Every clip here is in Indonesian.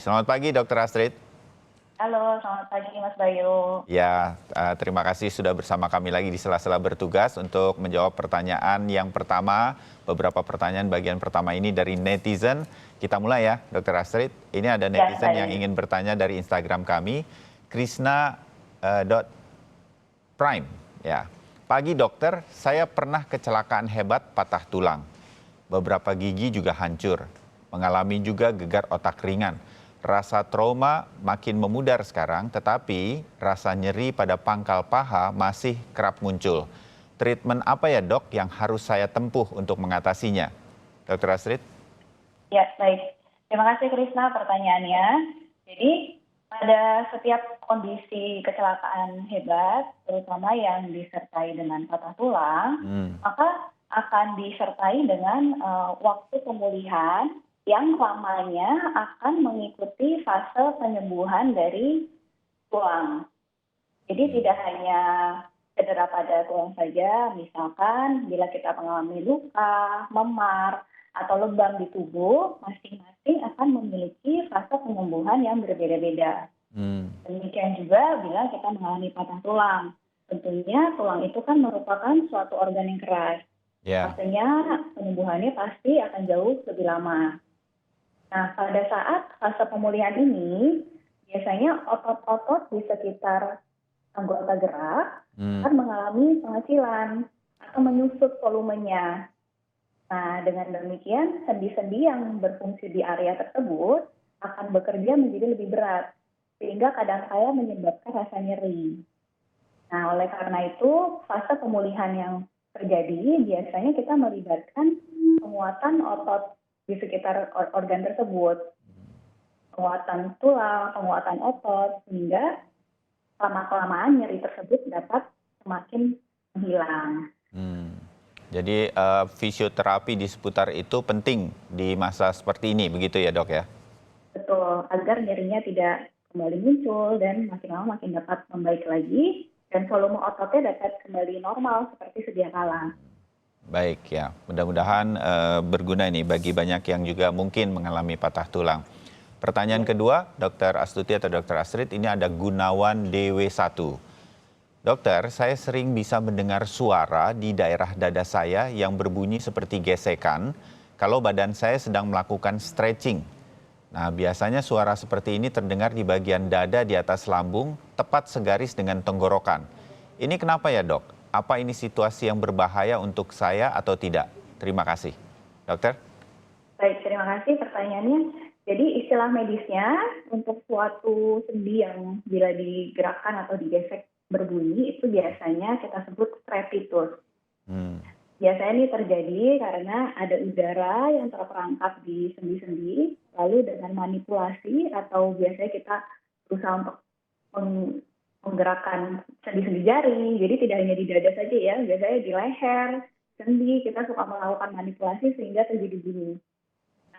Selamat pagi, Dr. Astrid. Halo, selamat pagi Mas Bayu. Ya, terima kasih sudah bersama kami lagi di sela-sela bertugas untuk menjawab pertanyaan yang pertama. Beberapa pertanyaan bagian pertama ini dari netizen. Kita mulai ya, Dr. Astrid. Ini ada Ya, netizen yang baik. ingin bertanya dari Instagram kami, Krishna Prime. Ya, pagi dokter, saya pernah kecelakaan hebat patah tulang. Beberapa gigi juga hancur. Mengalami juga gegar otak ringan. Rasa trauma makin memudar sekarang, tetapi rasa nyeri pada pangkal paha masih kerap muncul. Treatment apa ya dok yang harus saya tempuh untuk mengatasinya? Dr. Astrid? Ya, baik. Terima kasih Krisna pertanyaannya. Jadi, pada setiap kondisi kecelakaan hebat, terutama yang disertai dengan patah tulang, maka akan disertai dengan waktu pemulihan yang lamanya akan mengikuti fase penyembuhan dari tulang. Jadi tidak hanya cedera pada tulang saja, misalkan bila kita mengalami luka, memar, atau lebam di tubuh, masing-masing akan memiliki fase penyembuhan yang berbeda-beda. Demikian juga bila kita mengalami patah tulang. Tentunya tulang itu kan merupakan suatu organ yang keras. Ya. Artinya penyembuhannya pasti akan jauh lebih lama. Nah, pada saat fase pemulihan ini, biasanya otot-otot di sekitar anggota gerak akan mengalami pengecilan atau menyusut volumenya. Nah, dengan demikian sendi-sendi yang berfungsi di area tersebut akan bekerja menjadi lebih berat, sehingga kadang-kala menyebabkan rasa nyeri. Nah, oleh karena itu, fase pemulihan yang terjadi biasanya kita melibatkan penguatan otot di sekitar organ tersebut, penguatan tulang, penguatan otot, sehingga lama-kelamaan nyeri tersebut dapat semakin menghilang. Jadi fisioterapi di seputar itu penting di masa seperti ini, begitu ya dok ya? Betul, agar nyerinya tidak kembali muncul dan makin lama makin dapat membaik lagi dan volume ototnya dapat kembali normal seperti sedia kala. Baik ya, mudah-mudahan berguna ini bagi banyak yang juga mungkin mengalami patah tulang. Pertanyaan kedua, Dr. Astuti atau Dr. Astrid, ini ada Gunawan DW1. Dokter, saya sering bisa mendengar suara di daerah dada saya yang berbunyi seperti gesekan kalau badan saya sedang melakukan stretching. Nah, biasanya suara seperti ini terdengar di bagian dada di atas lambung, tepat segaris dengan tenggorokan. Ini kenapa ya dok? Apa ini situasi yang berbahaya untuk saya atau tidak? Terima kasih. Dokter? Baik, terima kasih pertanyaannya. Jadi istilah medisnya untuk suatu sendi yang bila digerakkan atau digesek berbunyi itu biasanya kita sebut strepitus. Biasanya ini terjadi karena ada udara yang terperangkap di sendi-sendi, lalu dengan manipulasi atau biasanya kita berusaha untuk menggerakkan sendi-sendi jari, jadi tidak hanya di dada saja ya, biasanya di leher, sendi, kita suka melakukan manipulasi sehingga terjadi bunyi.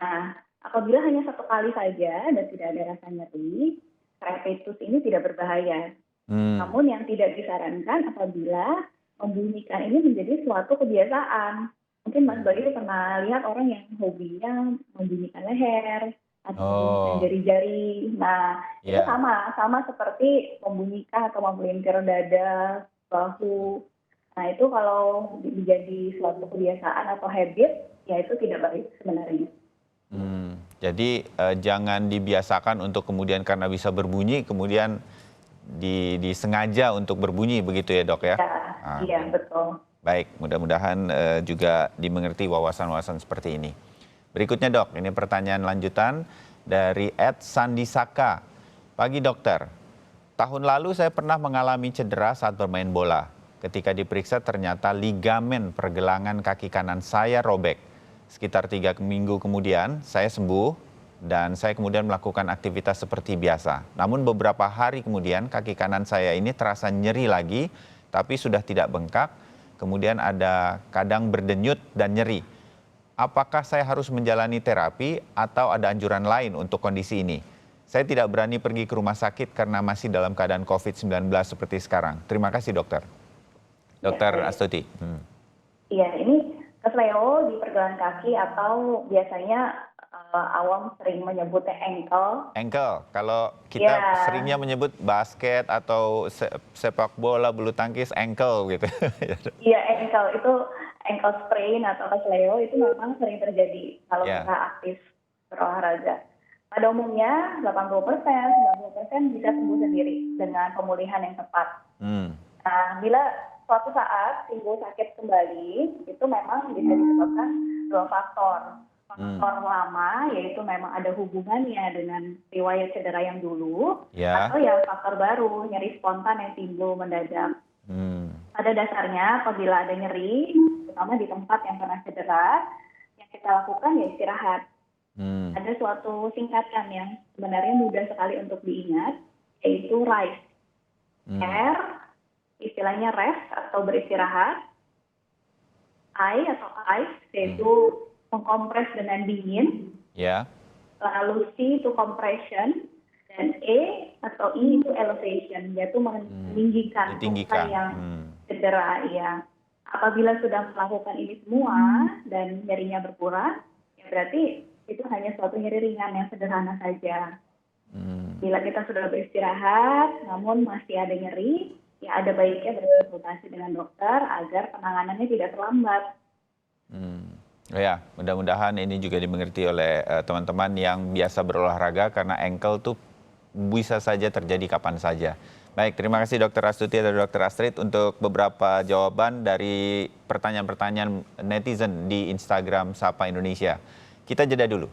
Nah, apabila hanya satu kali saja dan tidak ada rasa nyeri, strepitus ini tidak berbahaya. Namun yang tidak disarankan apabila membunyikan ini menjadi suatu kebiasaan. Mungkin Mas Bayu pernah lihat orang yang hobinya membunyikan leher atau membunyikan jari-jari. Nah, itu sama seperti membunyikan atau memelintir dada, bahu. Nah, itu kalau menjadi suatu kebiasaan atau habit, ya itu tidak baik sebenarnya. Jadi jangan dibiasakan untuk kemudian karena bisa berbunyi, kemudian disengaja untuk berbunyi, begitu ya dok ya? Iya, betul. Baik, mudah-mudahan juga dimengerti wawasan-wawasan seperti ini. Berikutnya dok, ini pertanyaan lanjutan dari @sandisaka. Pagi dokter, tahun lalu saya pernah mengalami cedera saat bermain bola. Ketika diperiksa ternyata ligamen pergelangan kaki kanan saya robek. Sekitar 3 minggu kemudian saya sembuh dan saya kemudian melakukan aktivitas seperti biasa. Namun beberapa hari kemudian kaki kanan saya ini terasa nyeri lagi, tapi sudah tidak bengkak. Kemudian ada kadang berdenyut dan nyeri. Apakah saya harus menjalani terapi atau ada anjuran lain untuk kondisi ini? Saya tidak berani pergi ke rumah sakit karena masih dalam keadaan COVID-19 seperti sekarang. Terima kasih dokter. Dokter Astuti. Iya, ini kesleo di pergelangan kaki atau biasanya awam sering menyebutnya ankle. Ankle, kalau kita Ya, seringnya menyebut basket atau sepak bola, bulu tangkis, ankle gitu. iya ankle itu ankle sprain atau kesleo itu memang sering terjadi kalau Ya, kita aktif berolahraga. Pada umumnya 80%, 90% bisa sembuh sendiri dengan pemulihan yang tepat. hmm, Nah, bila suatu saat timbul sakit kembali, itu memang bisa disebabkan dua faktor. hmm, Faktor lama, yaitu memang ada hubungannya dengan riwayat cedera yang dulu, ya, atau ya faktor baru, nyeri spontan yang timbul mendadak. hmm, Pada dasarnya, apabila ada nyeri, terutama di tempat yang pernah cedera, yang kita lakukan ya istirahat. hmm, Ada suatu singkatan yang sebenarnya mudah sekali untuk diingat, yaitu RICE. hmm, R, istilahnya rest atau beristirahat. I atau ice, yaitu mengkompres dengan dingin. ya, Lalu C itu compression. Dan E atau I itu elevation, yaitu meninggikan ditinggikan. luka yang cedera. Ya. Apabila sudah melakukan ini semua dan nyerinya berkurang, ya berarti itu hanya suatu nyeri ringan yang sederhana saja. Hmm. Bila kita sudah beristirahat, namun masih ada nyeri, ya ada baiknya berkonsultasi dengan dokter agar penanganannya tidak terlambat. Ya, mudah-mudahan ini juga dimengerti oleh teman-teman yang biasa berolahraga karena ankle tuh bisa saja terjadi kapan saja. Baik, terima kasih Dr. Astuti atau Dr. Astrid untuk beberapa jawaban dari pertanyaan-pertanyaan netizen di Instagram Sapa Indonesia. Kita jeda dulu.